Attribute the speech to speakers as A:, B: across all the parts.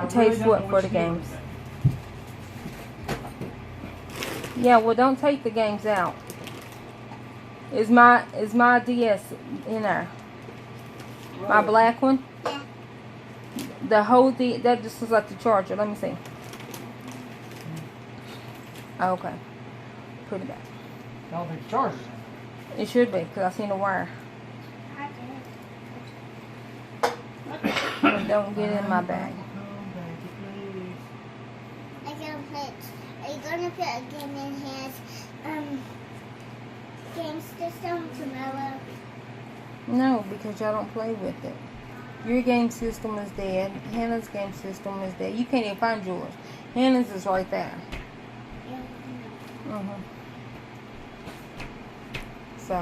A: Taste what for the games? Yeah, well, don't take the games out. Is my DS in there? My black one?
B: Yeah.
A: The whole that just looks like the charger. Let me see. Okay. Put it back.
C: I don't think the charger's in
A: It should be, because I seen the wire. Don't get in my bag.
B: Are you gonna put a game in his game system tomorrow?
A: No, because y'all don't play with it. Your game system is dead. Hannah's game system is dead. You can't even find yours. Hannah's is right there. So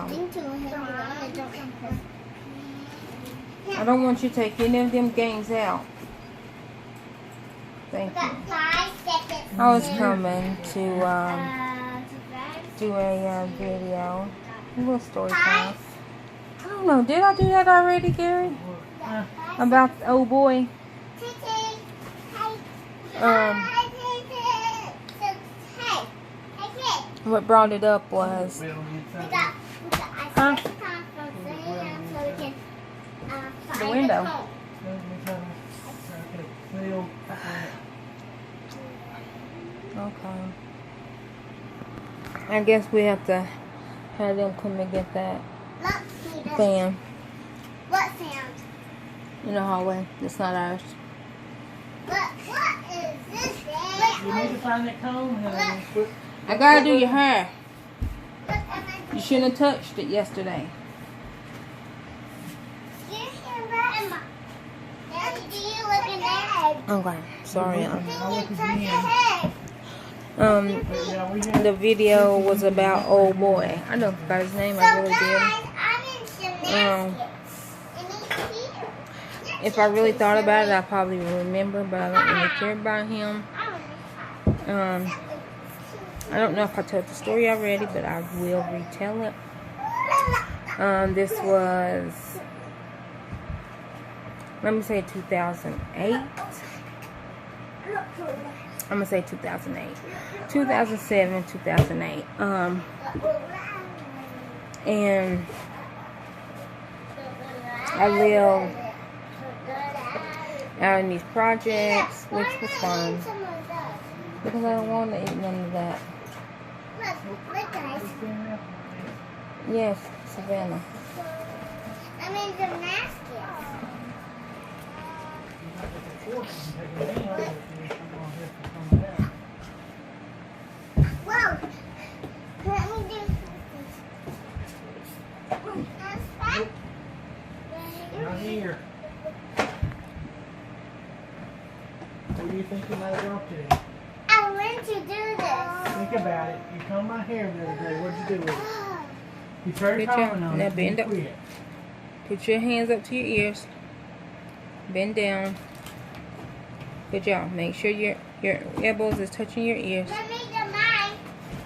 A: I don't want you to take any of them games out. Thank you.
B: 5 seconds.
A: I was coming to do a video, a little story time. I don't know. Did I do that already, Gary? About the old boy. What brought it up was. Huh? The window. Okay. I guess we have to have them come and get that fan.
B: What fan?
A: In the hallway. It's not ours.
B: What is this thing?
C: You need to find that comb, Helen.
A: I gotta do your hair.
B: Look at my
A: You shouldn't have touched it yesterday.
B: Daddy, do you look in there?
A: Okay. Sorry.
B: Can you touch your head?
A: The video was about old boy. I don't forgot his name. I really did.
B: I'm in gymnastics. And he's here.
A: If I really thought about it, I probably would remember, but I don't really care about him. I don't know if I told the story already, but I will retell it. This was, let me say 2008. I'm gonna say 2008, 2007, 2008. And I lived out in these projects, which was fun because I don't want to eat none of that.
B: Look, guys.
A: Yes, Savannah.
B: I'm in gymnastics. Whoa! Let me do something.
C: Not here. What do you think you might have dropped it in?
B: I want to do this.
C: Think about it. You combed my hair the other day. What'd you do with it? You tried
A: Good job.
C: combing on
A: Now
C: it.
A: bend
C: You
A: up.
C: quit.
A: Put your hands up to your ears. Bend down. Good job. Make sure your elbows is touching your ears.
B: Let me do mine.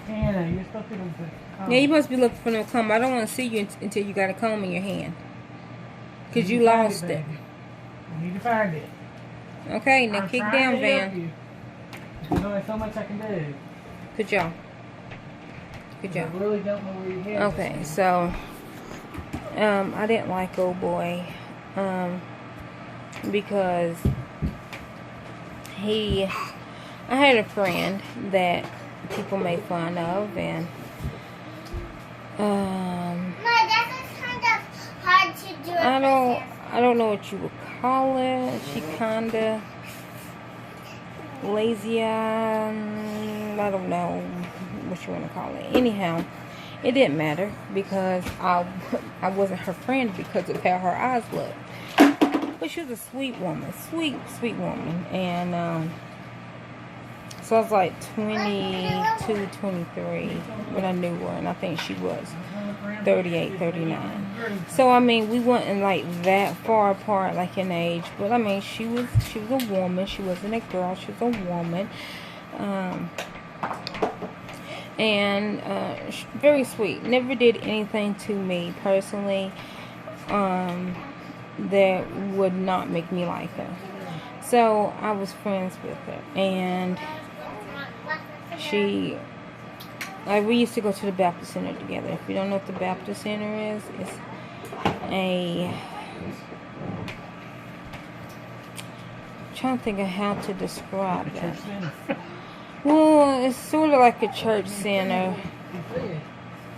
C: Hannah, you're supposed to do the
A: Yeah, you must be looking for no comb. I don't want to see you until you got a comb in your hand. Because you lost it.
C: You need to find it.
A: Okay, now kick down, Van.
C: There's only so much I can do.
A: Good job. Good
C: I
A: job.
C: really don't know where your head is.
A: Okay, so I didn't like old boy because I had a friend that people made fun of, and
B: No, that is kind of hard to do.
A: I don't know what you would call it. She kinda lazy. I don't know what you want to call it. Anyhow, it didn't matter because I wasn't her friend because of how her eyes looked. But she was a sweet woman, sweet woman, and so I was like 22, 23 when I knew her, and I think she was 38, 39. So I mean, we weren't like that far apart, like in age. But I mean, she was a woman. She wasn't a girl. She was a woman, and very sweet. Never did anything to me personally that would not make me like her. So I was friends with her, and she, like, we used to go to the Baptist Center together. If you don't know what the Baptist Center is, it's I'm trying to think of how to describe that. Well, it's sort of like a church center.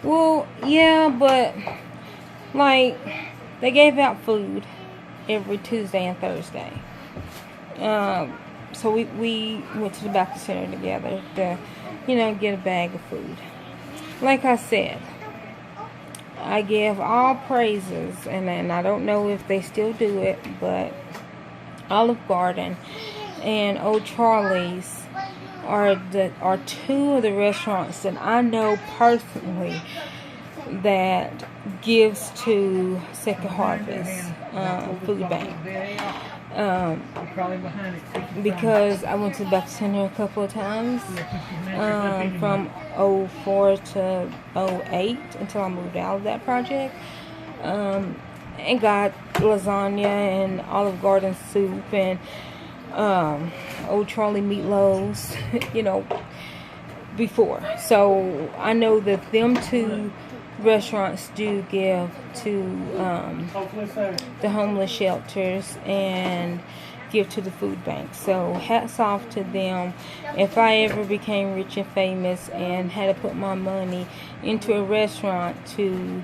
A: Well, yeah, but like they gave out food every Tuesday and Thursday. So we went to the Baptist Center together to, get a bag of food. Like I said, I give all praises, and I don't know if they still do it, but Olive Garden and Old Charlie's are two of the restaurants that I know personally that gives to Second Harvest Food Bank. Because I went to the Baptist Center a couple of times from 04 to 08 until I moved out of that project, and got lasagna and Olive Garden soup and Old Charlie meatloaves, before. So I know that them two restaurants do give to the homeless shelters and give to the food bank. So hats off to them. If I ever became rich and famous and had to put my money into a restaurant to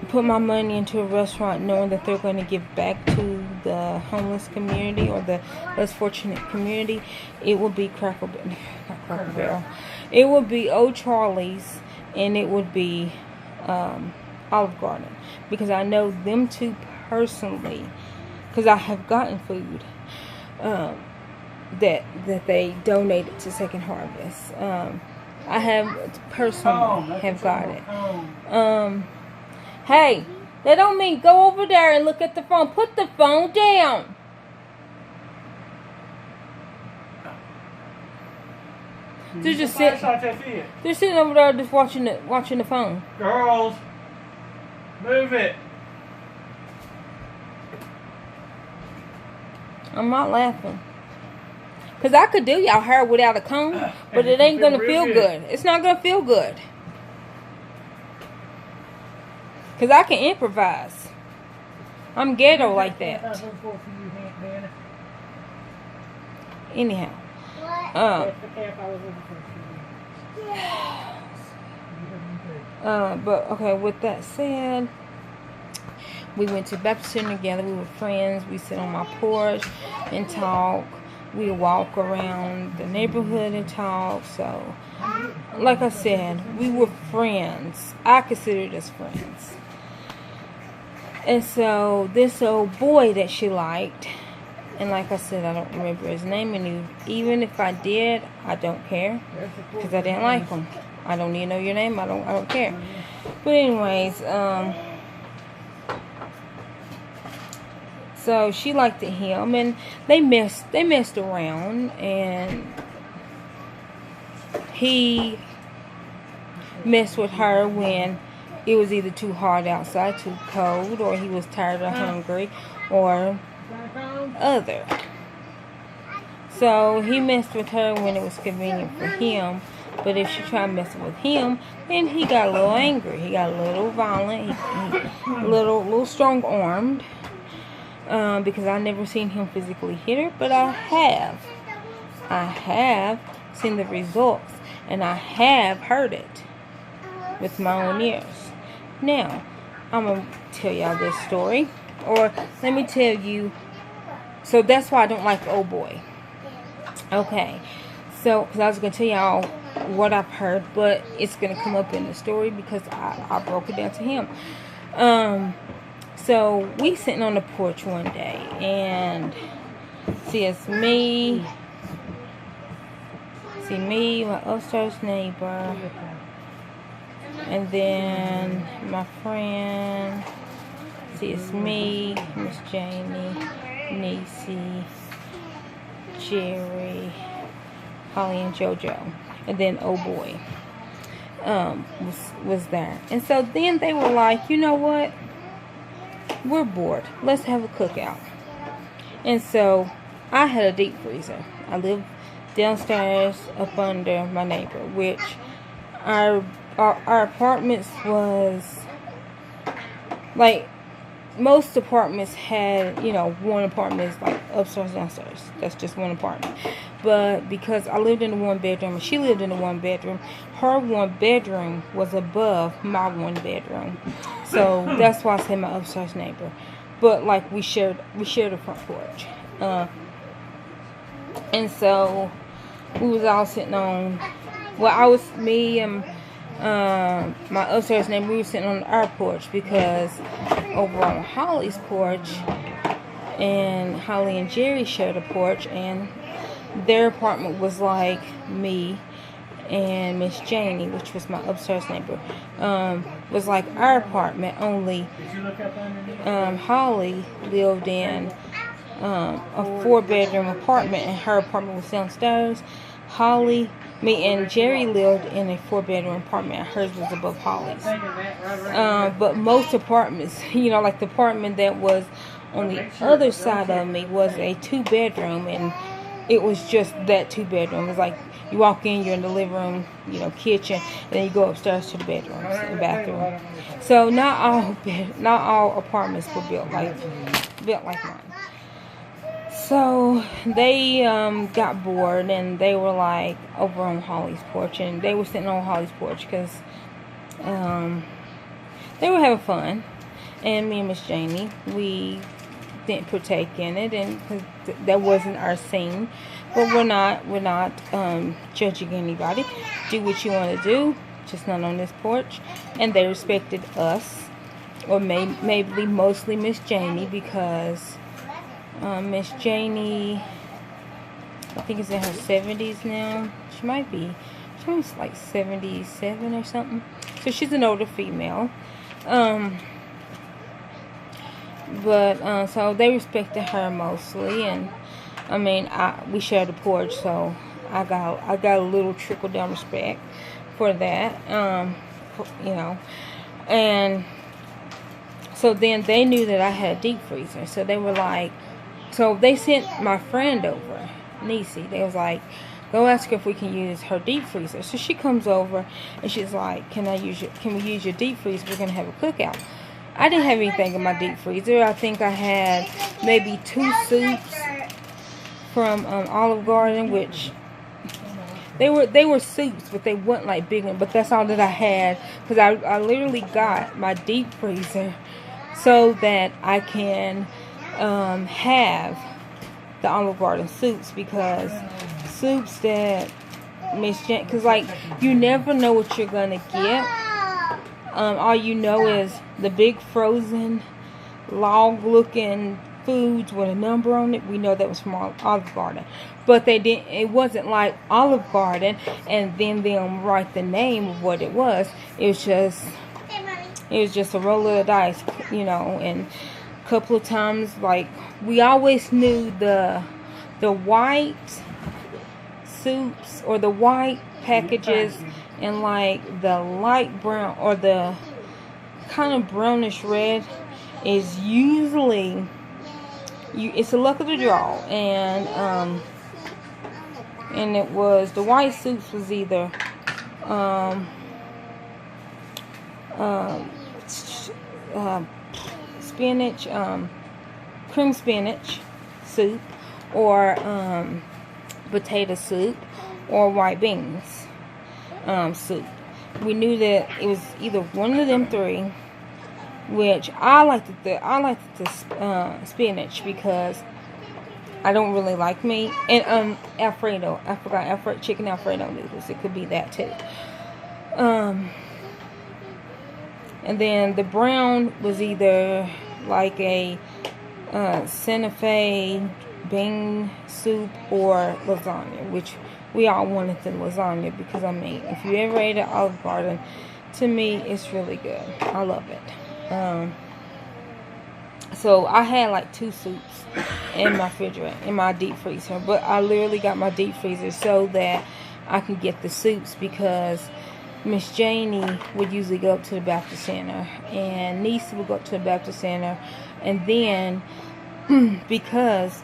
A: put my money into a restaurant knowing that they're going to give back to the homeless community or the less fortunate community, it would be Cracker Barrel. It would be Old Charlie's, and it would be Olive Garden, because I know them two personally, because I have gotten food that they donated to Second Harvest. I have personally have got it. Hey, that don't mean go over there and look at the phone. Put the phone down. They're just they're sitting over there just watching the phone.
C: Girls, move it.
A: I'm not laughing. Because I could do y'all hair without a comb, but it ain't going to feel good. It's not going to feel good. Because I can improvise. I'm ghetto like that. Anyhow. But okay, with that said, we went to Baptist Center together. We were friends. We sit on my porch and talk. We walk around the neighborhood and talk. So, like I said, we were friends. I considered us friends. And so this old boy that she liked, and like I said, I don't remember his name, and even if I did, I don't care, because I didn't like him. I don't need to know your name. I don't care. But anyways, so she liked him, and they messed around, and he messed with her when it was either too hot outside, too cold, or he was tired or hungry, or other. So he messed with her when it was convenient for him, but if she tried messing with him, then he got a little angry. He got a little violent. He little strong-armed, because I never seen him physically hit her, but I have seen the results, and I have heard it with my own ears. Now, I'm going to tell y'all this story. Or, let me tell you. So, that's why I don't like the old boy. Okay. So, because I was going to tell y'all what I've heard. But, it's going to come up in the story because I broke it down to him. So, we sitting on the porch one day. And, see, it's me. See, me, my upstairs neighbor. And then my friend. See, it's me, Miss Jamie, Niecy, Jerry, Holly, and JoJo. And then oh boy was there. And so then they were like, you know what? we're bored. Let's have a cookout. And so I had a deep freezer. I lived downstairs up under my neighbor, which our apartments was like, most apartments had, you know, one apartment is like upstairs, downstairs. That's just one apartment. But because I lived in a one bedroom and she lived in a one bedroom, her one bedroom was above my one bedroom. So that's why I say my upstairs neighbor. But like we shared a front porch. And so we was all sitting on, well, me and my upstairs neighbor, we were sitting on our porch because over on Holly's porch, and Holly and Jerry shared a porch, and their apartment was like me and Miss Janie, which was my upstairs neighbor, was like our apartment, only Holly lived in a 4-bedroom apartment and her apartment was downstairs. Me and Jerry lived in a 4-bedroom apartment. Hers was above Holly's. But most apartments, you know, like the apartment that was on the other side of me was a 2-bedroom, and it was just that 2-bedroom. It was like you walk in, you're in the living room, you know, kitchen, and then you go upstairs to the bedrooms and bathroom. So not all apartments were built like mine. So they got bored, and they were like over on Holly's porch, and they were sitting on Holly's porch because they were having fun. And me and Miss Janie, we didn't partake in it, and cause that wasn't our scene. But we're not judging anybody. Do what you want to do, just not on this porch. And they respected us, or maybe mostly Miss Janie, because Miss Janie, I think is in her 70s now. She might be like 77 or something. So she's an older female. So they respected her mostly, and I mean, we shared a porch, so I got a little trickle down respect for that, you know. And so then they knew that I had a deep freezer, so they were like, so they sent my friend over, Niecy. They was like, go ask her if we can use her deep freezer. So she comes over and she's like, can we use your deep freezer? We're gonna have a cookout. I didn't have anything in my deep freezer. I think I had maybe 2 soups from Olive Garden, which they were soups, but they weren't like big ones. But that's all that I had, because I literally got my deep freezer so that I can have the Olive Garden soups, because soups that Miss Jen, because like you never know what you're gonna get. All you know is the big frozen log looking foods with a number on it. We know that was from Olive Garden, but it wasn't like Olive Garden and then them write the name of what it was. It was just a roll of the dice, you know. And a couple of times, like, we always knew the white soups or the white packages, and like the light brown or the kind of brownish red is usually it's a luck of the draw. And it was, the white soups was either spinach, cream spinach soup, or potato soup, or white beans soup. We knew that it was either one of them 3, which I liked the spinach, because I don't really like meat. And Alfredo, I forgot, chicken Alfredo noodles. It could be that too. And then the brown was either like a Santa Fe bean soup or lasagna, which we all wanted the lasagna, because I mean, if you ever ate at Olive Garden, to me it's really good. I love it. So I had like 2 soups in my refrigerator, in my deep freezer, but I literally got my deep freezer so that I can get the soups, because Miss Janie would usually go up to the Baptist Center, and Niecy would go up to the Baptist Center, and then because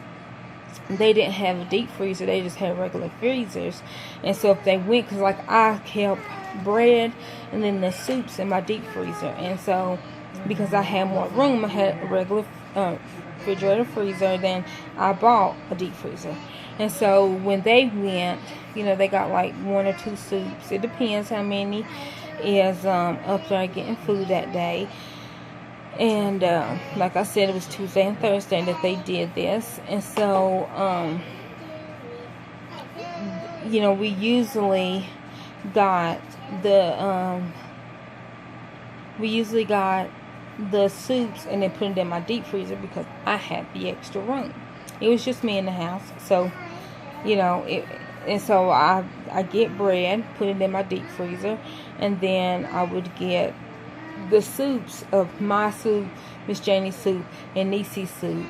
A: they didn't have a deep freezer, they just had regular freezers. And so if they went, because like I kept bread and then the soups in my deep freezer, and so because I had more room, I had a regular refrigerator freezer, then I bought a deep freezer. And so when they went, they got like 1 or 2 soups. It depends how many is up there getting food that day. And like I said, it was Tuesday and Thursday that they did this. And so, we usually got the soups and then put it in my deep freezer because I had the extra room. It was just me in the house. So, and so I get bread, put it in my deep freezer, and then I would get the soups of my soup, Miss Janie's soup, and Niecy's soup,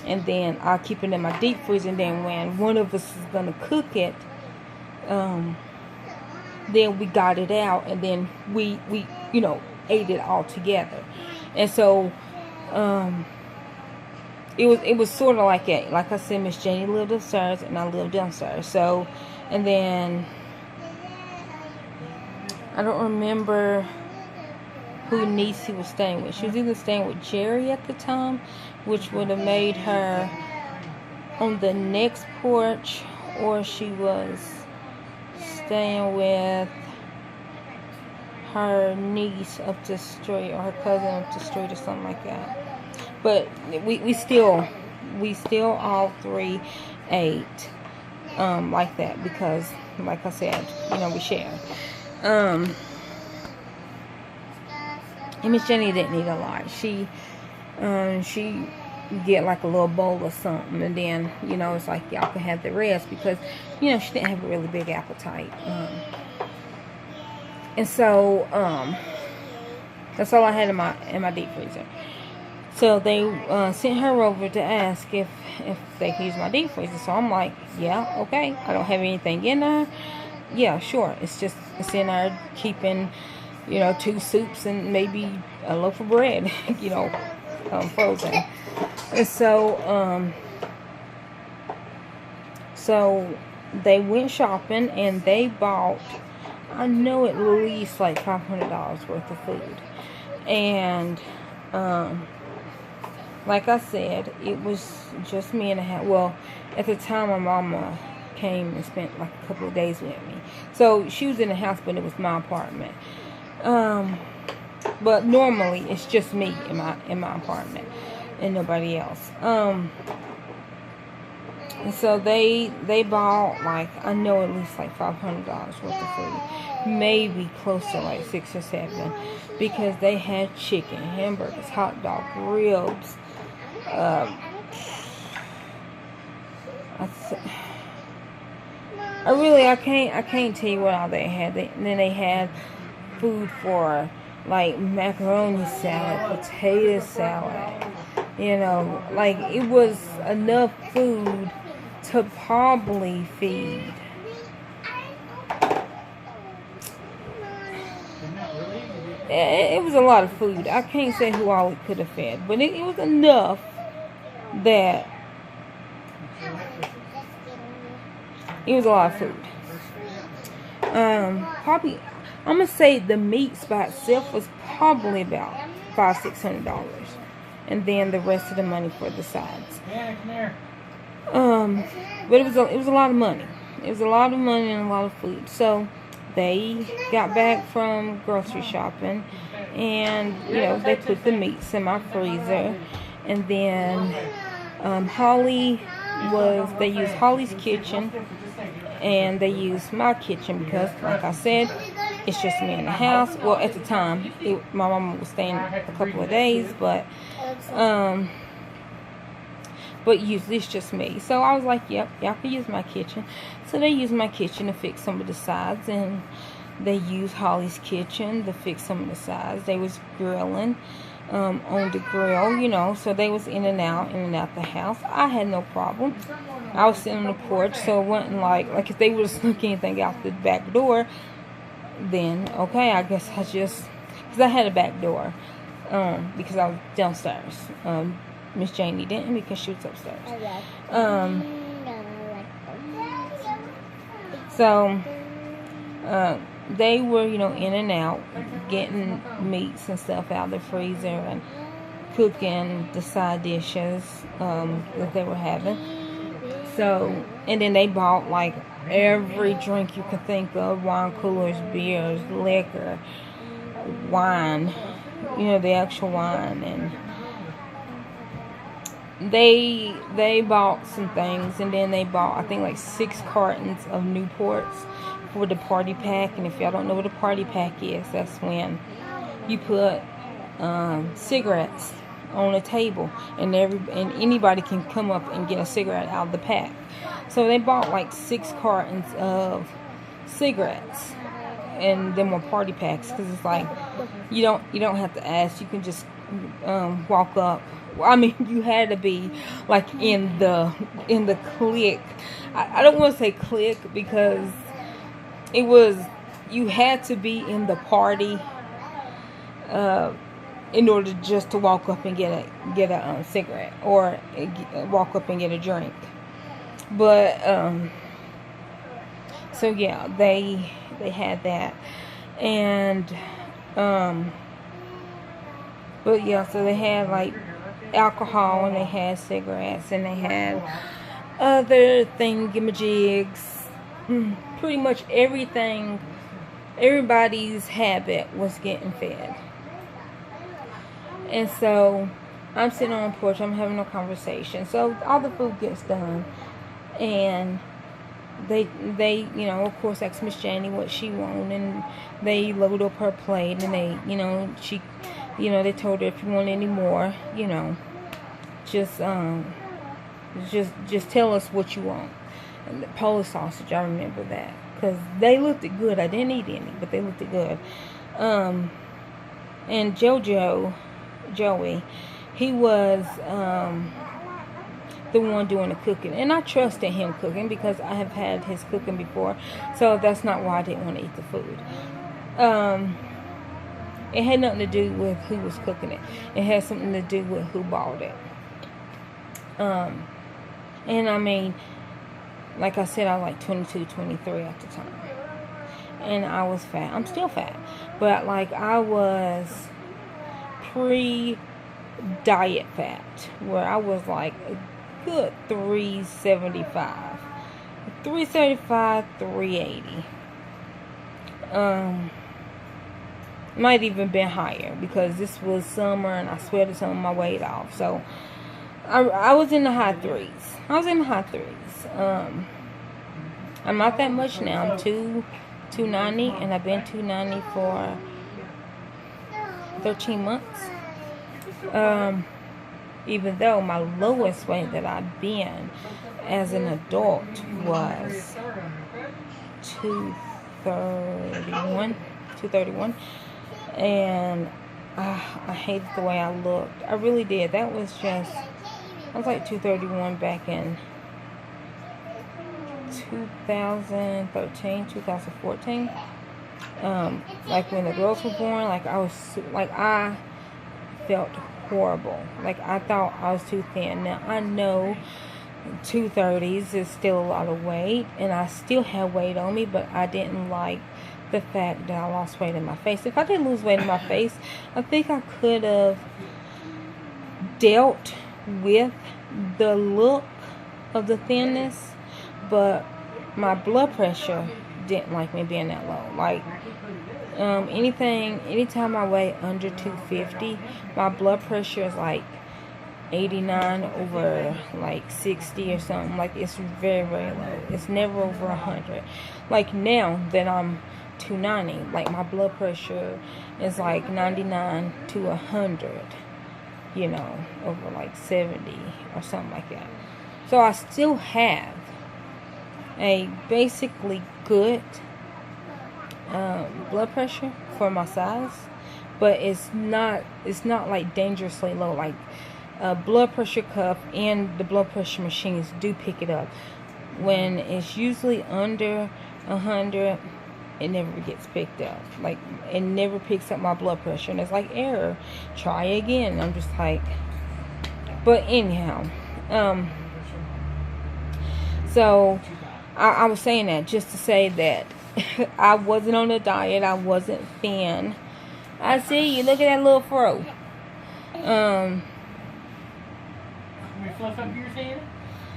A: and then I'll keep it in my deep freezer. And then when one of us is gonna cook it, then we got it out, and then we ate it all together. And so it was sort of like I said, Miss Janie lived upstairs and I lived downstairs. So, and then I don't remember who Niecy was staying with. She was either staying with Jerry at the time, which would have made her on the next porch, or she was staying with her niece up the street, or her cousin up the street, or something like that. But we still all three ate like that because, like I said, we share. And Miss Jenny didn't eat a lot. She get like a little bowl or something, and then it's like y'all can have the rest because she didn't have a really big appetite. And so that's all I had in my deep freezer. So they sent her over to ask if they could use my deep freezer. So I'm like, yeah, okay. I don't have anything in there. Yeah, sure. It's in there keeping 2 soups and maybe a loaf of bread, frozen. And so they went shopping and they bought, I know, at least like $500 worth of food. And like I said, it was just me and a half. Well, at the time, my mama came and spent like a couple of days with me. So she was in the house, but it was my apartment. But normally it's just me in my apartment and nobody else. And so they bought like, I know, at least like $500 worth of food, maybe close to like 6 or 7, because they had chicken, hamburgers, hot dog, ribs. I can't tell you what all they had. Then they had food for like macaroni salad, potato salad. Like it was enough food to probably feed. It was a lot of food. I can't say who all it could have fed, but it was enough that it was a lot of food. Probably, I'm gonna say the meats by itself was probably about $500-600, and then the rest of the money for the sides. But it was a lot of money. It was a lot of money and a lot of food. So they got back from grocery shopping, and they put the meats in my freezer, and then they used Holly's kitchen, and they used my kitchen because, like I said, it's just me in the house. Well, at the time, my mama was staying a couple of days, but usually it's just me. So I was like, yep, y'all can use my kitchen. So they used my kitchen to fix some of the sides, and they used Holly's kitchen to fix some of the sides. They was grilling on the grill, so they was in and out the house. I had no problem. I was sitting on the porch, so it wasn't like if they would have snuck anything out the back door, then okay, I guess I just, because I had a back door, because I was downstairs. Miss Janie didn't, because she was upstairs. So they were, in and out, getting meats and stuff out of the freezer and cooking the side dishes that they were having. So, and then they bought like every drink you can think of: wine coolers, beers, liquor, wine, the actual wine. And they bought some things, and then they bought, I think, like 6 cartons of Newports for the party pack. And if y'all don't know what a party pack is, that's when you put cigarettes on a table, and anybody can come up and get a cigarette out of the pack. So they bought like 6 cartons of cigarettes, and them were party packs, because it's like you don't have to ask. You can just walk up. I mean, you had to be like in the clique. I don't want to say clique, because it was, you had to be in the party in order just to walk up and get a cigarette, or walk up and get a drink. But so yeah, they had that. And but yeah, so they had like alcohol, and they had cigarettes, and they had other thingamajigs. Pretty much everything, everybody's habit was getting fed. And so I'm sitting on the porch, I'm having a conversation. So all the food gets done, and they of course ask Miss Janie what she wanted, and they load up her plate, and they they told her, if you want any more, just tell us what you want. And the Polish sausage, I remember that, because they looked good. I didn't eat any, but they looked good. And Joey, he was the one doing the cooking, and I trusted him cooking because I have had his cooking before. So that's not why I didn't want to eat the food. It had nothing to do with who was cooking it. It had something to do with who bought it. And I mean, like I said, I was like 22, 23 at the time. And I was fat. I'm still fat. But like, I was pre-diet fat, where I was like a good 375. 380. Might even been higher, because this was summer and I sweated some of my weight off. So I was in the high threes. I'm not that much now. I'm 290, and I've been 290 for 13 months. Even though my lowest weight that I've been as an adult was 231, and I hated the way I looked. I really did. I was like 231 back in 2013, 2014. Like when the girls were born, I felt horrible. Like, I thought I was too thin. Now I know 230s is still a lot of weight, and I still have weight on me, but I didn't like the fact that I lost weight in my face. If I didn't lose weight in my face, I think I could have dealt with the look of the thinness, but my blood pressure didn't like me being that low. Like, anytime I weigh under 250, my blood pressure is like 89 over like 60 or something. Like, it's very, very low. It's never over 100. Like, now that I'm 290, like, my blood pressure is like 99 to 100, over like 70 or something like that. So I still have a basically good blood pressure for my size, but it's not like dangerously low. Like, blood pressure cuff and the blood pressure machines do pick it up. When it's usually under 100, it never gets picked up. Like, it never picks up my blood pressure. And it's like, error. Try again. And I'm just like, but anyhow. So, I was saying that just to say that I wasn't on a diet. I wasn't thin. I see you. Look at that little fro.
C: Fluff up your head?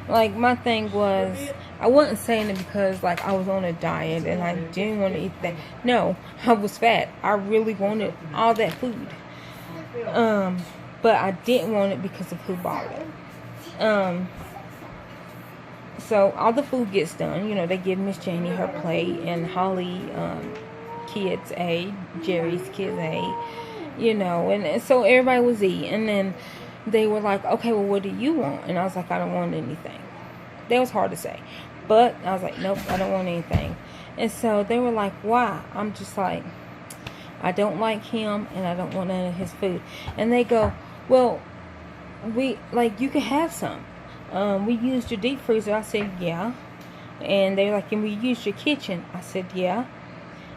A: Like, my thing was, I wasn't saying it because, like, I was on a diet and I didn't want to eat that. No, I was fat. I really wanted all that food. But I didn't want it because of who bought it. So, all the food gets done. You know, they give Miss Janie her plate, and Holly, kids A, Jerry's kids A, you know, and so everybody was eating. And then they were like, okay, well, what do you want? And I was like, I don't want anything. That was hard to say. But I was like, nope, I don't want anything. And so they were like, why? I'm just like, I don't like him and I don't want none of his food. And they go, well, you can have some. We used your deep freezer. I said, yeah. And they're like, and we used your kitchen. I said, yeah.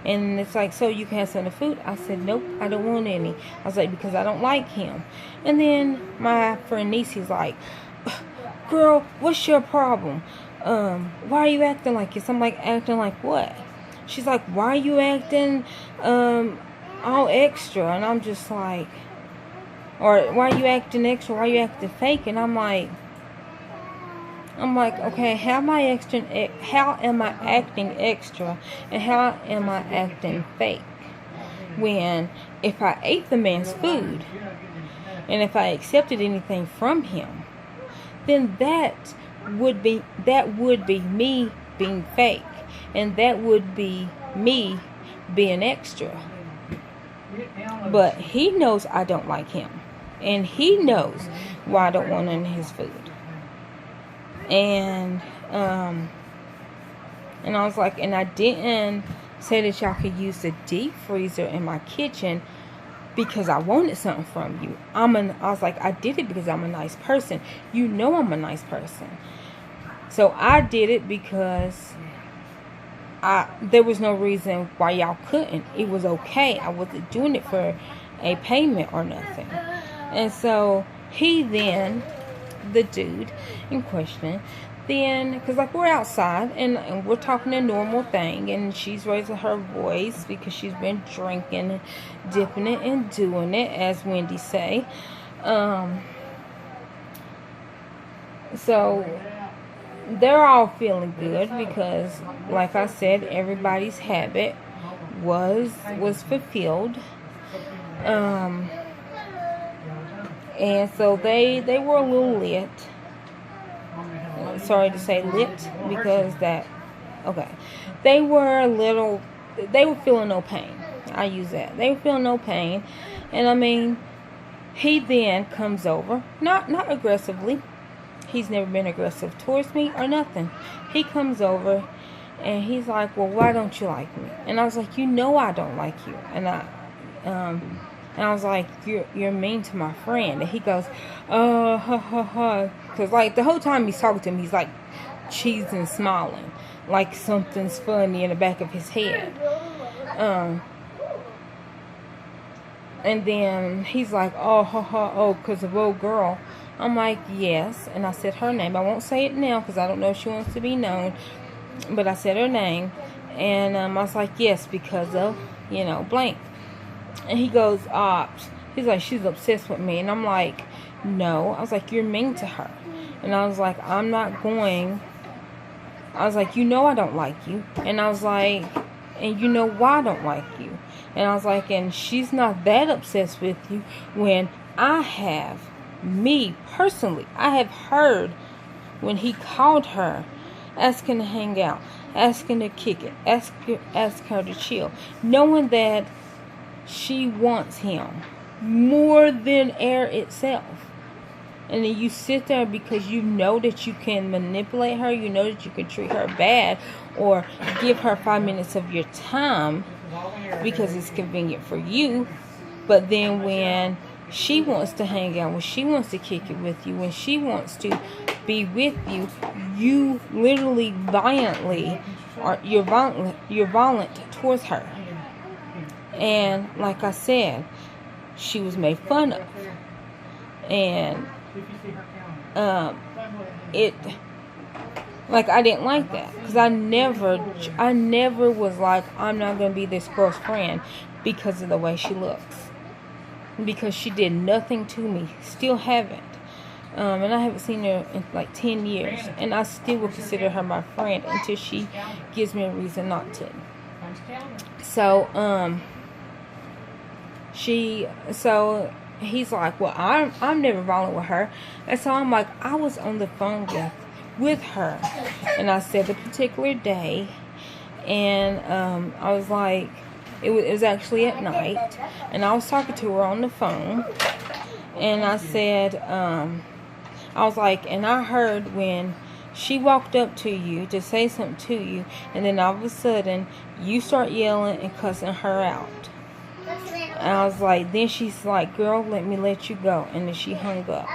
A: And it's like, so you can have some of the food? I said, nope, I don't want any. I was like, because I don't like him. And then my friend Niecy's like, girl, what's your problem? Why are you acting like this? I'm like, acting like what? She's like, why are you acting all extra? And I'm just like, or why are you acting extra? Why are you acting fake? And I'm like, okay, how am I acting extra and how am I acting fake? When if I ate the man's food and if I accepted anything from him, then that would be me being fake, and that would be me being extra. But he knows I don't like him, and he knows why I don't want none of his food. And I was like, and I didn't say that y'all could use the deep freezer in my kitchen because I wanted something from you. I was like, I did it because I'm a nice person. You know I'm a nice person. So I did it because there was no reason why y'all couldn't. It was okay. I wasn't doing it for a payment or nothing. And so he then, the dude in question, then, because like we're outside and we're talking a normal thing, and she's raising her voice because she's been drinking and dipping it and doing it, as Wendy say. So they're all feeling good because, like I said, everybody's habit was fulfilled. And so they were a little lit. Sorry to say lit because they were feeling no pain. I use that. They were feeling no pain. And I mean, he then comes over, not aggressively. He's never been aggressive towards me or nothing. He comes over and he's like, well, why don't you like me? And I was like, you know I don't like you. And I was like, you're mean to my friend. And he goes, ha ha ha. Because like the whole time he's talking to him, he's like cheesing, smiling. Like something's funny in the back of his head. And then he's like, oh, ha ha, oh, because of old girl. I'm like, yes. And I said her name. I won't say it now because I don't know if she wants to be known. But I said her name. And I was like, yes, because of, blank. And he goes, he's like, she's obsessed with me. And I'm like, no. I was like, you're mean to her. And I was like, I'm not going. I was like, you know I don't like you. And I was like, and you know why I don't like you. And I was like, and she's not that obsessed with you when me personally, I have heard when he called her, asking to hang out, asking to kick it, ask her to chill, knowing that she wants him more than air itself. And then you sit there because you know that you can manipulate her, you know that you can treat her bad or give her 5 minutes of your time because it's convenient for you. But then when she wants to hang out, when she wants to kick it with you, when she wants to be with you, you literally violently or you're violent towards her. And like I said, she was made fun of, and like I didn't like that, because I never was like, I'm not gonna be this girl's friend because of the way she looks, because she did nothing to me, still haven't. And I haven't seen her in like 10 years, and I still will consider her my friend until she gives me a reason not to. So he's like, well, I'm never violent with her. And so I'm like, I was on the phone with her, and I said the particular day, and I was like, it was actually at night, and I was talking to her on the phone, and I said, I was like, and I heard when she walked up to you to say something to you, and then all of a sudden you start yelling and cussing her out. And I was like, then she's like, girl, let me let you go. And then she hung up.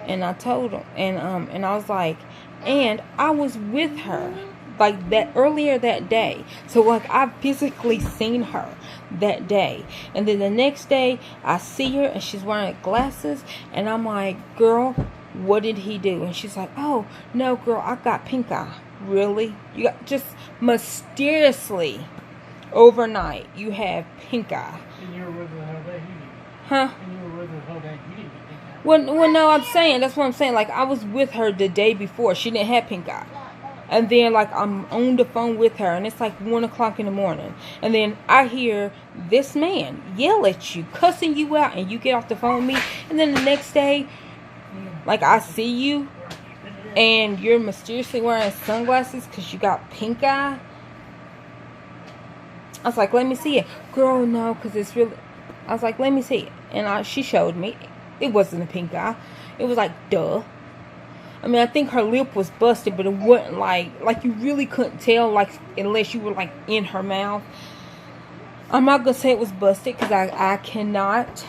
A: And I told him, and I was like, and I was with her like that earlier that day. So like I physically seen her that day. And then the next day I see her and she's wearing glasses, and I'm like, girl, what did he do? And she's like, oh no, girl, I got pink eye. Really? You got, just mysteriously overnight you have pink eye.
C: And you were with her the whole day, you didn't.
A: Huh?
C: And you were with her the whole day, you didn't get pink eye.
A: Well, no, I'm saying, that's what I'm saying. Like, I was with her the day before. She didn't have pink eye. And then, like, I'm on the phone with her, and it's like 1 o'clock in the morning. And then I hear this man yell at you, cussing you out, and you get off the phone with me. And then the next day, like, I see you, and you're mysteriously wearing sunglasses because you got pink eye. I was like, let me see it. Girl, no, because it's really... I was like, let me see it. And she showed me. It wasn't a pink eye. It was like, duh. I mean, I think her lip was busted, but it wasn't like you really couldn't tell, like, unless you were, like, in her mouth. I'm not going to say it was busted, because I cannot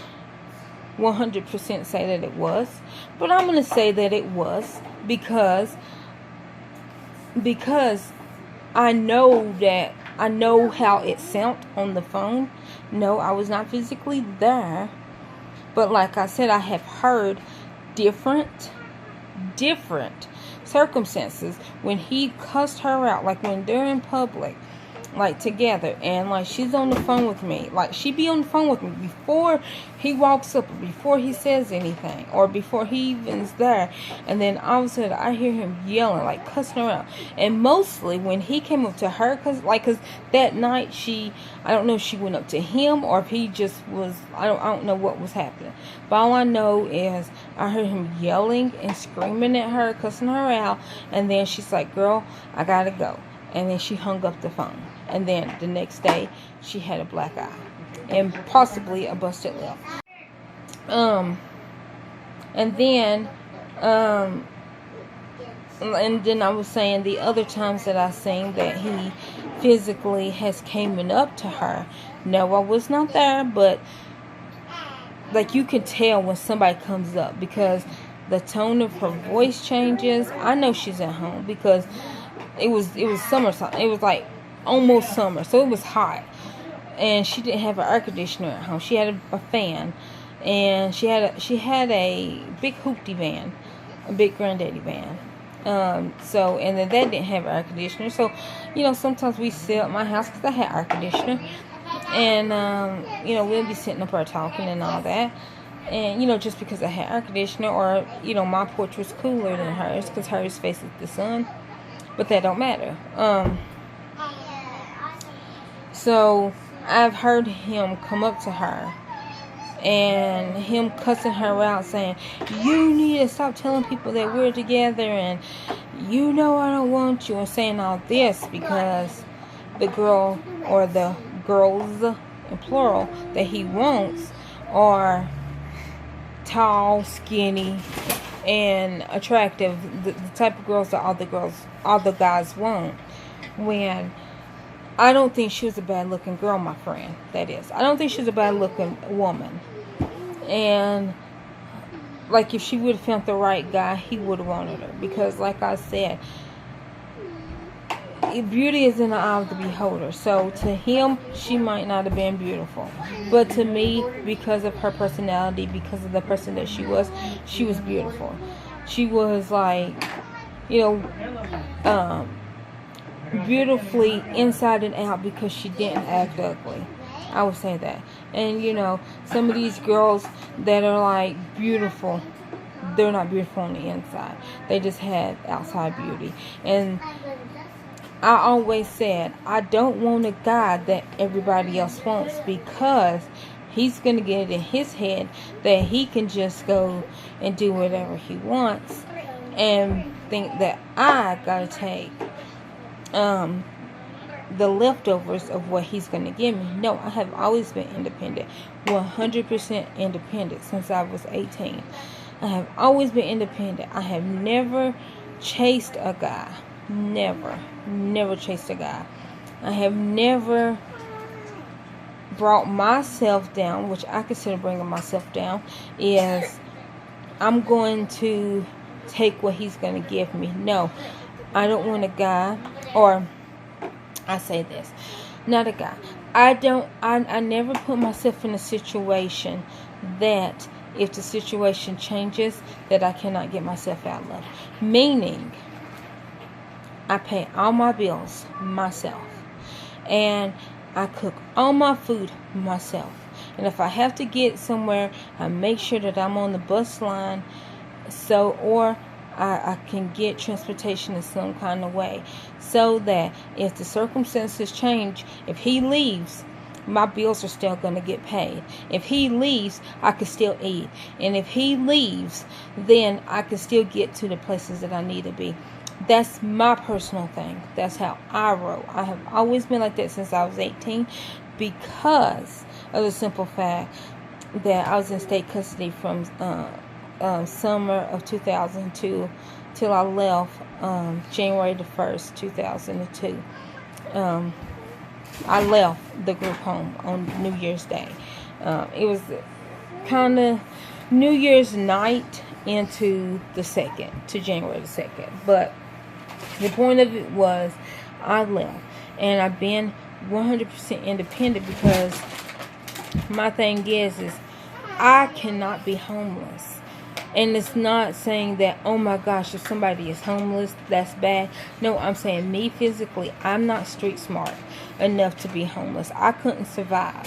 A: 100% say that it was. But I'm going to say that it was, because I know how it sounded on the phone. No, I was not physically there. But like I said, I have heard different circumstances when he cussed her out, like when they're in public, like together, and like she's on the phone with me, like she be on the phone with me before he walks up, or before he says anything, or before he even's there, and then all of a sudden I hear him yelling, like cussing her out. And mostly when he came up to her, cause that night I don't know if she went up to him or if he just was, I don't know what was happening, but all I know is I heard him yelling and screaming at her, cussing her out, and then she's like, girl, I gotta go. And then she hung up the phone. And then the next day, she had a black eye. And possibly a busted lip. And then I was saying the other times that I seen that he physically has came up to her. No, I was not there, but like you can tell when somebody comes up, because the tone of her voice changes. I know she's at home because it was summertime. It was like almost summer, so it was hot, and she didn't have an air conditioner at home. She had a fan, and she had a big hoopty van, a big granddaddy van. So, and then that didn't have air conditioner. So, sometimes we sit at my house because I had air conditioner, and we'll be sitting up there talking and all that. And just because I had air conditioner, or my porch was cooler than hers because hers faces the sun. But that don't matter. So I've heard him come up to her and him cussing her out, saying, you need to stop telling people that we're together, and I don't want you, and saying all this because the girl, or the girls in plural, that he wants are tall, skinny, and attractive, the type of girls that all the guys want. When I don't think she was a bad looking girl, my friend. That is, I don't think she was a bad looking woman. And like, if she would have found the right guy, he would have wanted her, because like I said, beauty is in the eye of the beholder. So to him, she might not have been beautiful, but to me, because of her personality, because of the person that she was beautiful. She was like, beautifully inside and out because she didn't act ugly. I would say that. And some of these girls that are like beautiful, they're not beautiful on the inside. They just have outside beauty. And I always said, I don't want a guy that everybody else wants, because he's going to get it in his head that he can just go and do whatever he wants and think that I got to take the leftovers of what he's going to give me. No, I have always been independent. 100% independent since I was 18. I have always been independent. I have never chased a guy. Never chased a guy. I have never brought myself down, which I consider bringing myself down, is I'm going to take what he's going to give me. No, I don't want a guy, or I say this, not a guy. I never put myself in a situation that if the situation changes, that I cannot get myself out of. Meaning, I pay all my bills myself. And I cook all my food myself. And if I have to get somewhere, I make sure that I'm on the bus line, or I can get transportation in some kind of way, so that if the circumstances change, if he leaves, my bills are still going to get paid. If he leaves, I can still eat. And if he leaves, then I can still get to the places that I need to be. That's my personal thing. That's how I roll. I have always been like that since I was 18, because of the simple fact that I was in state custody from summer of 2002 till I left January the 1st, 2002. I left the group home on New Year's Day. It was kind of New Year's night into the 2nd, to January the 2nd. But the point of it was, I left. And I've been 100% independent, because my thing is I cannot be homeless. And it's not saying that, oh my gosh, if somebody is homeless, that's bad. No, I'm saying me physically, I'm not street smart enough to be homeless. I couldn't survive.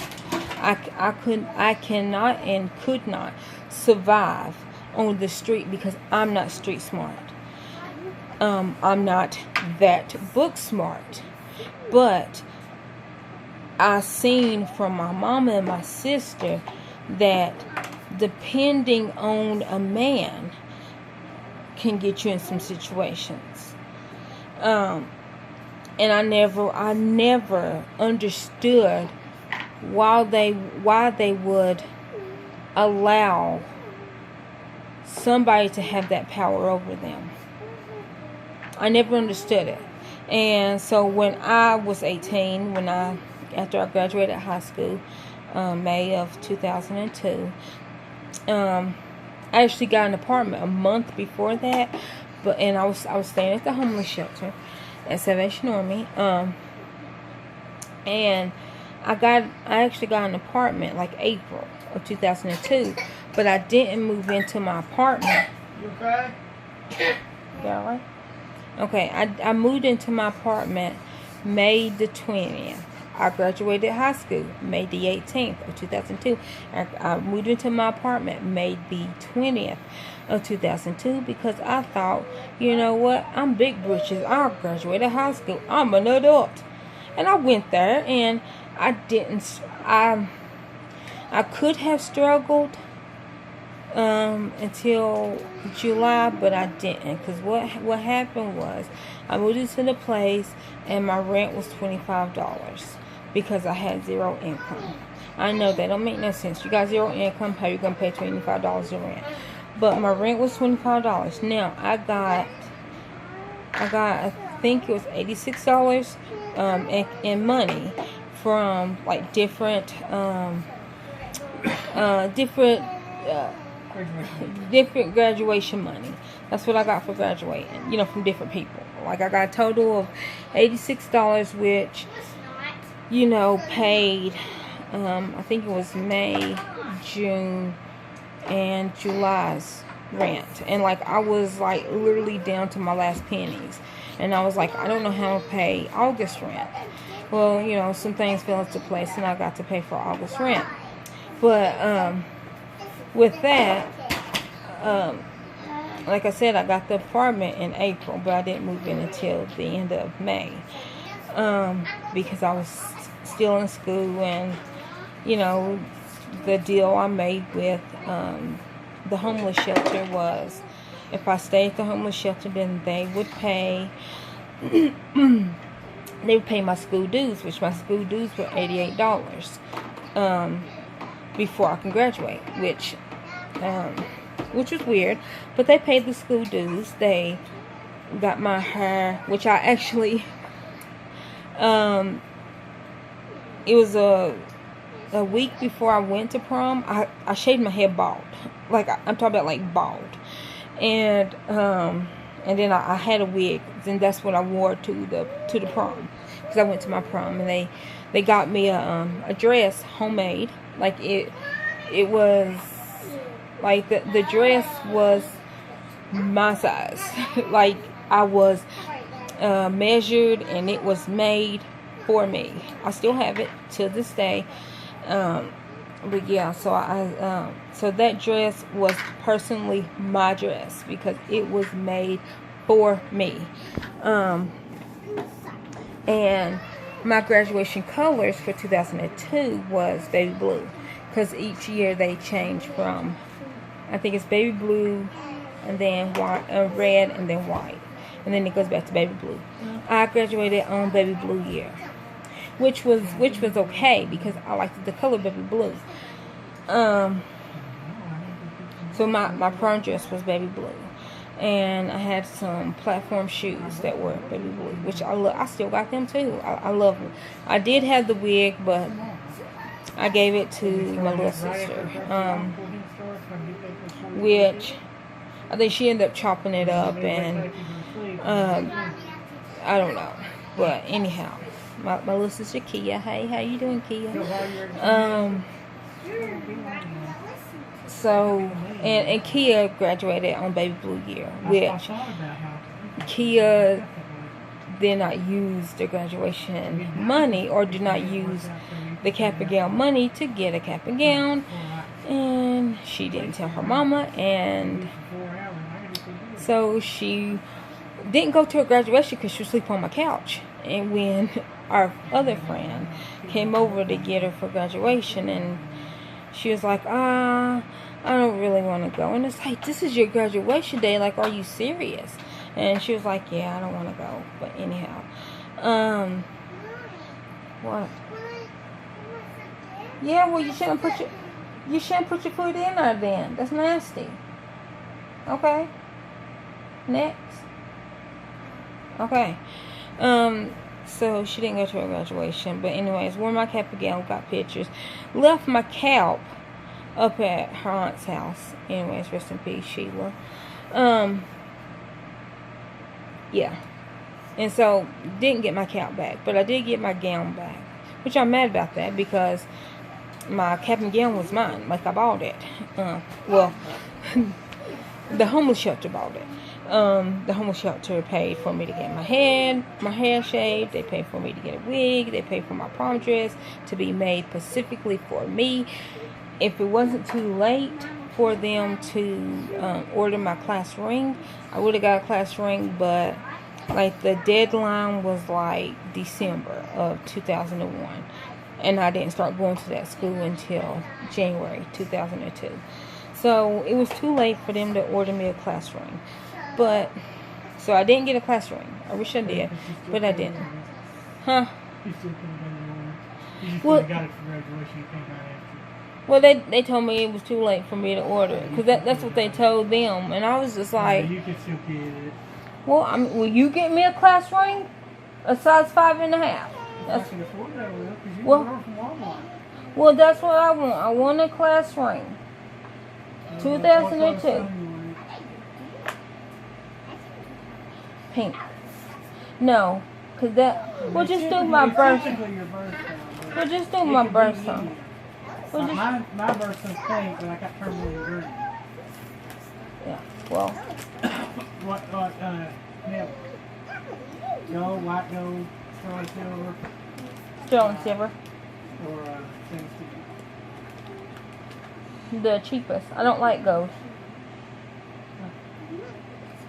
A: I cannot and could not survive on the street, because I'm not street smart. I'm not that book smart. But I seen from my mama and my sister that depending on a man can get you in some situations. And I never understood why they would allow somebody to have that power over them. I never understood it. And so when I was 18, after I graduated high school, May of 2002, I actually got an apartment a month before that, and I was staying at the homeless shelter at Salvation Army, and I actually got an apartment like April of 2002, but I didn't move into my apartment.
C: You okay?
A: You all right? Okay, I moved into my apartment May the 20th. I graduated high school May the 18th of 2002. I moved into my apartment May the 20th of 2002 because I thought, you know what, I'm big britches. I graduated high school. I'm an adult. And I went there, and I could have struggled until July, but I didn't, because what happened was I moved into the place and my rent was $25 because I had zero income. I know that don't make no sense. You got zero income, how you gonna pay $25 in rent? But my rent was $25. Now I got I think it was $86 in money from like different
C: Graduation.
A: graduation money. That's what I got for graduating, you know, from different people. Like, I got a total of $86, which, you know, paid, I think it was May, June, and July's rent. And, like, I was, like, literally down to my last pennies. And I was like, I don't know how to pay August rent. Well, you know, some things fell into place, and I got to pay for August rent. But, with that, like I said, I got the apartment in April, but I didn't move in until the end of May, because I was still in school. And, you know, the deal I made with the homeless shelter was, if I stayed at the homeless shelter, then they would pay my school dues, which my school dues were $88 before I can graduate, which was weird. But they paid the school dues. They got my hair, which I actually, it was a week before I went to prom. I shaved my head bald. Like, I'm talking about, like, bald. And then I had a wig, and that's what I wore to the prom, because I went to my prom. And they got me a dress, homemade. Like, it was like the dress was my size. Like, I was measured, and it was made for me. I still have it to this day. But yeah, so that dress was personally my dress, because it was made for me. And my graduation colors for 2002 was baby blue, because each year they change from, I think it's baby blue, and then white, red, and then white, and then it goes back to baby blue. I graduated on baby blue year, which was okay, because I liked the color baby blue. So my prom dress was baby blue, and I had some platform shoes that were baby blue, which I still got them too. I love them. I did have the wig, but I gave it to my little sister, which I think she ended up chopping it up, and I don't know. But anyhow, my little sister Kia. Hey, how you doing, Kia? So, and Kia graduated on baby blue year, which Kia did not use the graduation money, or did not use the cap and gown money to get a cap and gown, and she didn't tell her mama, and so she didn't go to her graduation because she was sleeping on my couch. And when our other friend came over to get her for graduation, and she was like, I don't really want to go. And it's like, this is your graduation day. Like, are you serious? And she was like, yeah, I don't want to go. But anyhow, what? Yeah, well, you shouldn't put your foot in there then. That's nasty. Okay. Next. Okay. So she didn't go to her graduation. But anyways, wore my cap again, got pictures. Left my cap up at her aunt's house. Anyways, rest in peace, Sheila. Yeah. And so, didn't get my cap back. But I did get my gown back. Which I'm mad about that, because my cap and gown was mine. Like, I bought it. Well, the homeless shelter bought it. The homeless shelter paid for me to get my hair shaved. They paid for me to get a wig. They paid for my prom dress to be made specifically for me. If it wasn't too late for them to order my class ring, I would have got a class ring, but like the deadline was like December of 2001, and I didn't start going to that school until January 2002. So it was too late for them to order me a class ring. But, so I didn't get a class ring. I wish I did, but I didn't. Huh?
C: You still couldn't get it. You just
A: Well,
C: got it for graduation. You can't buy it.
A: Well, they told me it was too late for me to order it, because that's what they told them, and I was just like,
C: You can still get it.
A: well, I mean, will you get me a class ring, a size 5.5?
C: I
A: That's,
C: can afford that well, because you
A: Well-
C: can order from Walmart.
A: well, that's what I want. I want a class ring. 2002. Pink. No, cause that. We'll just do my birthday. We'll just do my birthday. We'll just.
C: My birthday's pink, but I got tourmaline green.
A: Yeah. Well.
C: What milk? Gold, white gold, sterling silver,
A: Sterling silver.
C: or things
A: The cheapest. I don't like gold.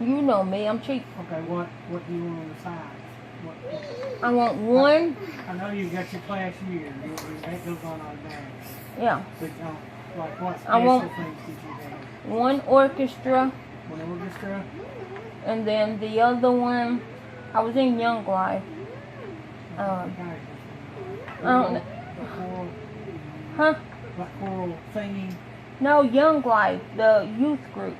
A: You know me, I'm cheap.
C: Okay, what do you want on the side? What,
A: I want one.
C: I know you got your class year. That goes on automatic.
A: Yeah.
C: But like what
A: I
C: special
A: want-
C: things did you have?
A: One orchestra.
C: One orchestra?
A: And then the other one, I was in Young Life. I don't know.
C: Choral,
A: Huh?
C: like choral singing.
A: No, Young Life, the youth group.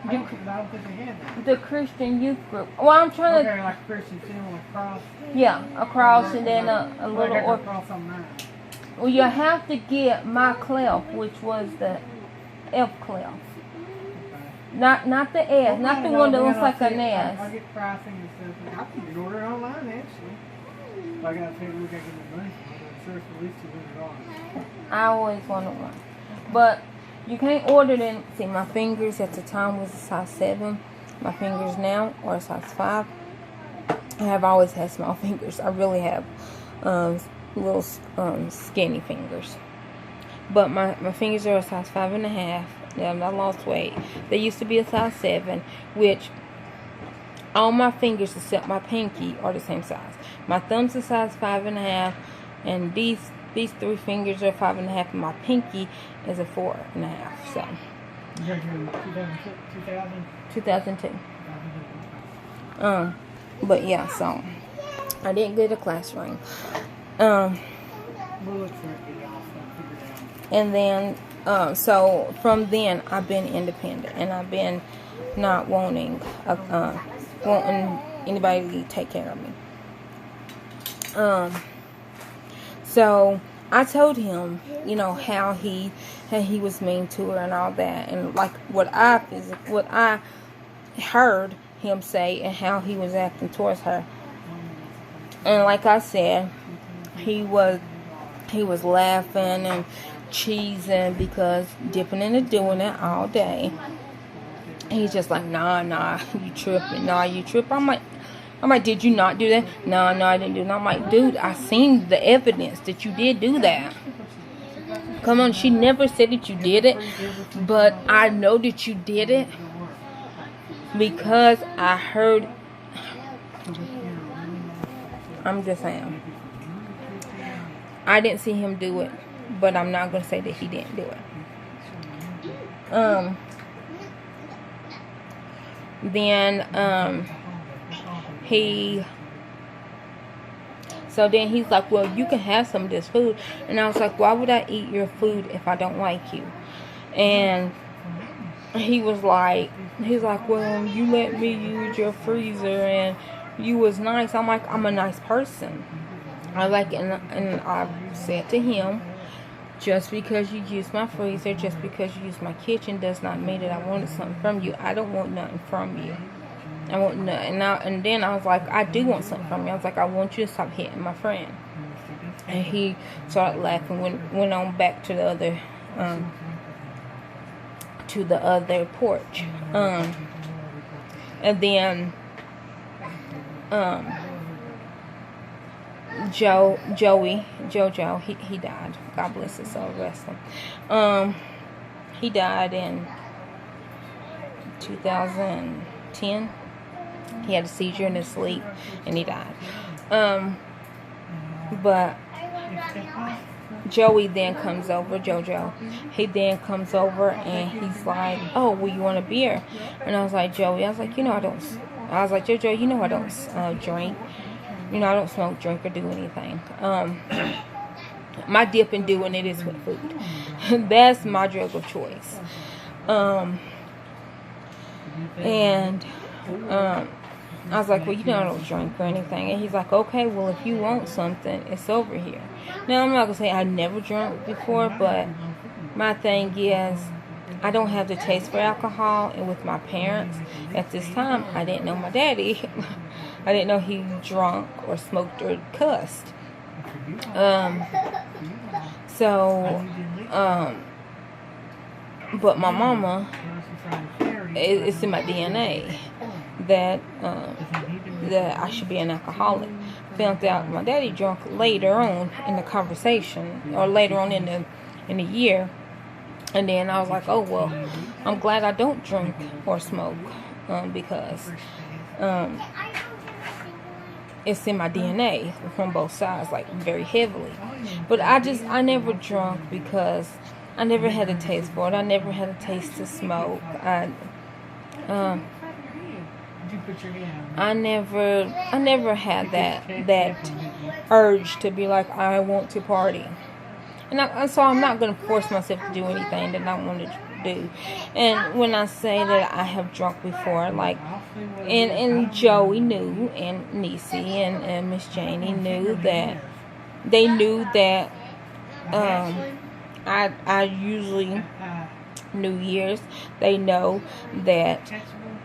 C: I don't think they had that.
A: The Christian youth group. Well, I'm trying to,
C: Okay, like Christian symbol, like cross.
A: yeah, a cross and then a
C: Well,
A: little
C: I got
A: orchestra.
C: the cross on mine.
A: Well, you have to get my clef, which was the F clef.
C: Okay.
A: Not the S, not the one that looks like an
C: I
A: S.
C: get pricing and stuff. I can order it online actually. I gotta figure we gotta get the money. I'm sure it's at least $200.
A: I always wanted one. But you can't order them. See, my fingers at the time was a size 7. My fingers now are a size 5. I have always had small fingers. I really have little skinny fingers. But my fingers are a size 5.5. I lost weight. They used to be a size 7, which all my fingers except my pinky are the same size. My thumb's a size 5.5, and these 3 fingers are 5.5, and my pinky is a 4.5. So
C: You got your 2000?
A: 2002. But yeah, so I didn't get a class ring.
C: We'll look for it. I'll figure it out.
A: And then, so from then, I've been independent, and I've been not wanting anybody to take care of me. So I told him, you know, how he was mean to her and all that, and like what I heard him say and how he was acting towards her. And like I said, he was laughing and cheesing because dipping into doing it all day. He's just like, nah, you tripping. I'm like, did you not do that? No, I didn't do that. I'm like, dude, I seen the evidence that you did do that. Come on, she never said that you did it, but I know that you did it because I heard. I'm just saying. I didn't see him do it, but I'm not going to say that he didn't do it. Then he's like, well, you can have some of this food. And I was like, why would I eat your food if I don't like you? And he was like, well, you let me use your freezer and you was nice. I'm like, I'm a nice person. And I said to him, just because you use my freezer, just because you use my kitchen does not mean that I wanted something from you. I don't want nothing from you. I want nothing. And then I was like, I do want something from you. I was like, I want you to stop hitting my friend. And he started laughing, went on back to the other porch. And then Jojo, he died. God bless his soul, rest him. He died in 2010. He had a seizure in his sleep, and he died. But Joey then comes over, Jojo. He then comes over, and he's like, oh, well, you want a beer? And I was like, Joey, I was like, Jojo, you know I don't drink. You know, I don't smoke, drink, or do anything. My dip in doing it is with food. That's my drug of choice. I was like, well, you know I don't drink or anything. And he's like, okay, well, if you want something, it's over here. Now, I'm not going to say I never drunk before, but my thing is, I don't have the taste for alcohol. And with my parents at this time, I didn't know my daddy. I didn't know he drunk or smoked or cussed. But my mama, it's in my DNA that I should be an alcoholic. Found out my daddy drunk later on in the conversation, or later on in the year, and then I was like, oh well, I'm glad I don't drink or smoke, because it's in my DNA from both sides, like very heavily. But I never drunk because I never had a taste for it. I never had a taste to smoke. I never had that urge to be like, I want to party. And so I'm not going to force myself to do anything that I want to do. And when I say that I have drunk before, like, and Joey knew, and Niecy and Miss Janie knew that, they knew that I usually, New Year's, they know that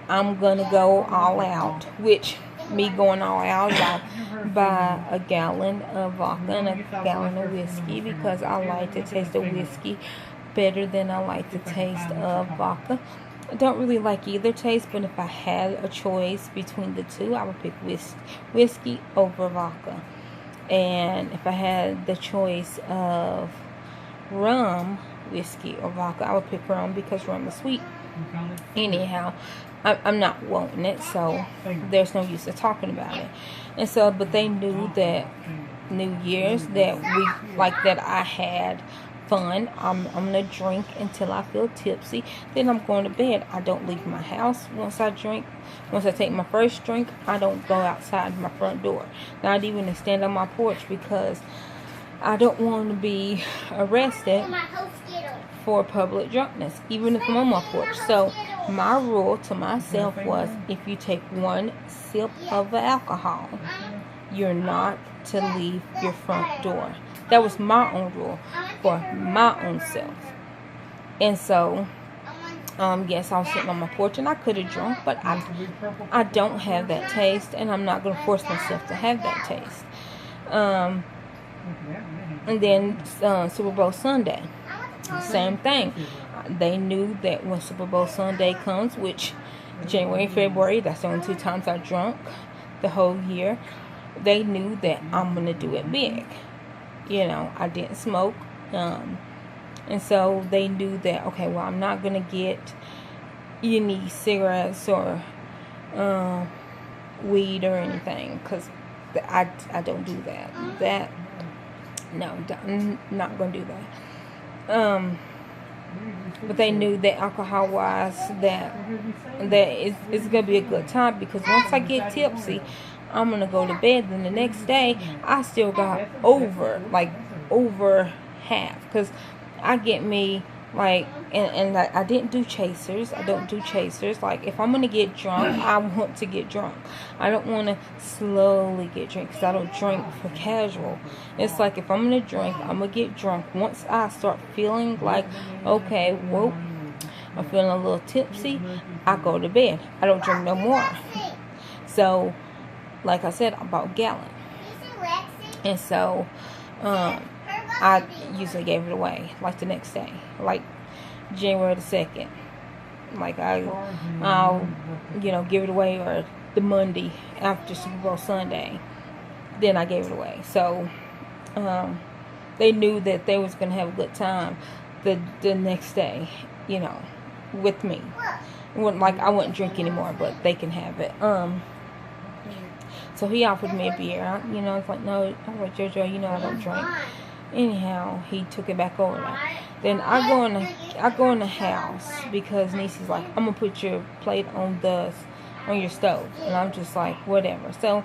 A: I'm going to go all out, which me going all out, I'll buy a gallon of vodka and a gallon of whiskey, because I like to taste the whiskey better than I like the taste of vodka. I don't really like either taste, but if I had a choice between the two, I would pick whiskey over vodka. And if I had the choice of rum, whiskey, or vodka, I would pick rum, because rum is sweet. Anyhow, I'm not wanting it, so there's no use of talking about it. And so, but they knew that New Year's, that I had fun. I'm gonna drink until I feel tipsy. Then I'm going to bed. I don't leave my house once I drink. Once I take my first drink, I don't go outside my front door. Not even to stand on my porch, because I don't want to be arrested for public drunkenness, even if I'm on my porch. So my rule to myself was, if you take one sip of alcohol, you're not to leave your front door. That was my own rule for my own self. And so, yes, I was sitting on my porch and I could have drunk, but I don't have that taste, and I'm not going to force myself to have that taste. And then Super Bowl Sunday, same thing. They knew that when Super Bowl Sunday comes, which January and February, that's the only 2 times I drunk the whole year, they knew that I'm going to do it big. You know, I didn't smoke. And so they knew that, okay, well, I'm not going to get any cigarettes or weed or anything, because I don't do that. No, I'm not going to do that. But they knew that alcohol-wise, that it's going to be a good time, because once I get tipsy, I'm going to go to bed. Then the next day, I still got over half, because I get me, like, and I didn't do chasers. I don't do chasers. Like, if I'm going to get drunk, I want to get drunk. I don't want to slowly get drunk, because I don't drink for casual. It's like, if I'm going to drink, I'm going to get drunk. Once I start feeling like, okay, whoa, I'm feeling a little tipsy, I go to bed. I don't drink no more. So, like I said, I bought a gallon. And so, I usually gave it away, like, the next day, like January the 2nd. Like, I'll give it away, or the Monday after Super Bowl Sunday. Then I gave it away. So, they knew that they was going to have a good time the next day, with me. I wouldn't drink anymore, but they can have it. So he offered me a beer. I was like, no. I was like, JoJo, I don't drink. Anyhow, he took it back over there. Then I go in the house, because Niecy's like, I'm gonna put your plate on your stove, and I'm just like, whatever. So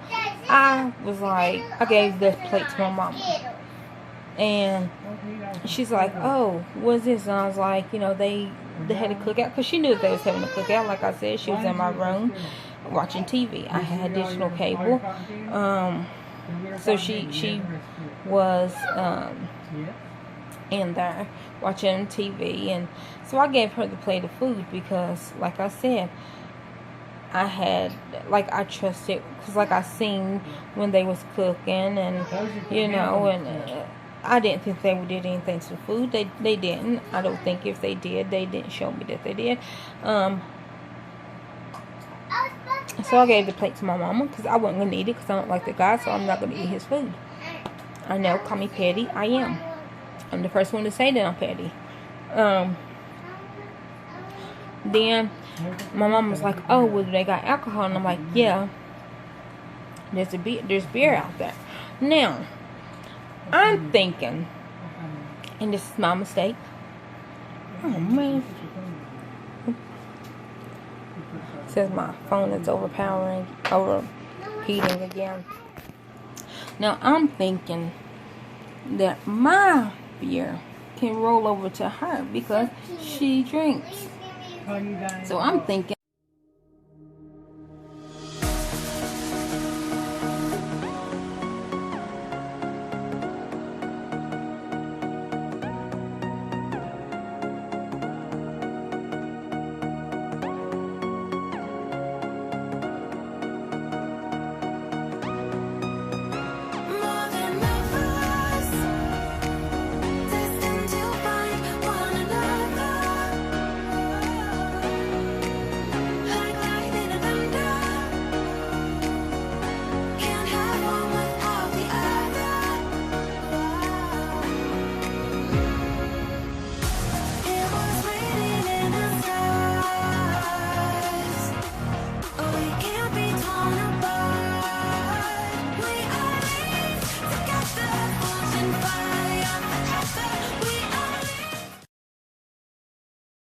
A: I was like, I gave the plate to my mama, and she's like, oh, what's this? And I was like, they had a cookout, because she knew that they was having a cookout. Like I said, she was in my room watching TV. I had additional cable, so she was in there watching TV, and so I gave her the plate of food because, like I said, I trusted, because like I seen when they was cooking, and I didn't think they did anything to the food. They didn't. I don't think if they did, they didn't show me that they did. So I gave the plate to my mama because I wasn't gonna eat it because I don't like the guy, so I'm not gonna eat his food. I know, call me petty. I am. I'm the first one to say that I'm petty. Then my mom was like, "Oh, well, they got alcohol," and I'm like, "Yeah, there's beer out there." Now, I'm thinking, and this is my mistake. Oh man, it says my phone is overheating again. Now I'm thinking that my beer can roll over to her because she drinks. So I'm thinking